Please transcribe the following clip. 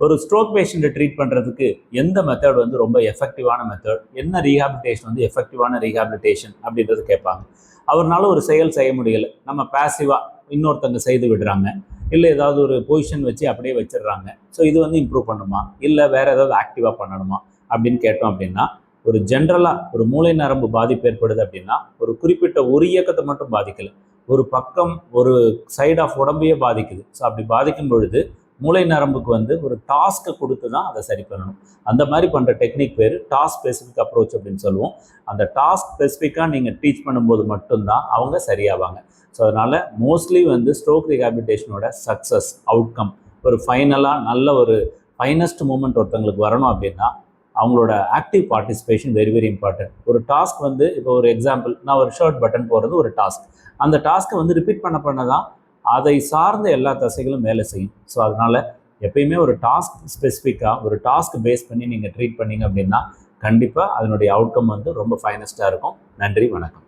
ஒரு ஸ்ட்ரோக் பேஷண்ட்டை ட்ரீட் பண்ணுறதுக்கு எந்த மெத்தட் வந்து ரொம்ப எஃபெக்டிவான மெத்தட், என்ன ரீஹாபிலிட்டேஷன் வந்து எஃபெக்டிவான ரீஹாபிலிட்டேஷன் அப்படின்றது கேட்பாங்க. அவர்னால ஒரு செயல் செய்ய முடியலை, நம்ம பேசிவாக இன்னொருத்தங்க செய்து விடுறாங்க, இல்லை ஏதாவது ஒரு பொசிஷன் வச்சு அப்படியே வச்சிடுறாங்க. ஸோ இது வந்து இம்ப்ரூவ் பண்ணுமா, இல்லை வேறு ஏதாவது ஆக்டிவாக பண்ணணுமா அப்படின்னு கேட்டோம் அப்படின்னா, ஒரு ஜென்ரலாக ஒரு மூளை நரம்பு பாதிப்பு ஏற்படுது அப்படின்னா ஒரு குறிப்பிட்ட ஒரு இயக்கத்தை மட்டும் பாதிக்கலை, ஒரு பக்கம் ஒரு சைடு ஆஃப் உடம்பையே பாதிக்குது. ஸோ அப்படி பாதிக்கும் பொழுது மூளை நரம்புக்கு வந்து ஒரு டாஸ்க்கை கொடுத்து தான் அதை சரி பண்ணணும். அந்த மாதிரி பண்ணுற டெக்னிக் பேர் டாஸ்க் ஸ்பெசிஃபிக் அப்ரோச் அப்படின்னு சொல்லுவோம். அந்த டாஸ்க் ஸ்பெசிஃபிக்காக நீங்கள் டீச் பண்ணும்போது மட்டும்தான் அவங்க சரியாவாங்க. ஸோ அதனால் மோஸ்ட்லி வந்து ஸ்ட்ரோக் ரீஹாபிலிட்டேஷனோட சக்ஸஸ் அவுட்கம் ஒரு ஃபைனலாக நல்ல ஒரு ஃபைனஸ்ட் மூமெண்ட் ஒருத்தங்களுக்கு வரணும் அப்படின்னா அவங்களோட active participation very very important. ஒரு டாஸ்க் வந்து இப்போ ஒரு எக்ஸாம்பிள், நான் ஒரு ஷர்ட் பட்டன் போடுறது ஒரு டாஸ்க். அந்த டாஸ்க்கை வந்து ரிப்பீட் பண்ண தான் அதை சார்ந்த எல்லா தசைகளும் வேலை செய்யும். ஸோ அதனால் எப்பயுமே ஒரு டாஸ்க் ஸ்பெசிஃபிக்காக ஒரு டாஸ்க் பேஸ் பண்ணி நீங்கள் ட்ரீட் பண்ணீங்க அப்படின்னா கண்டிப்பாக அதனுடைய அவுட்கம் வந்து ரொம்ப ஃபைனஸ்ட்டாக இருக்கும். நன்றி, வணக்கம்.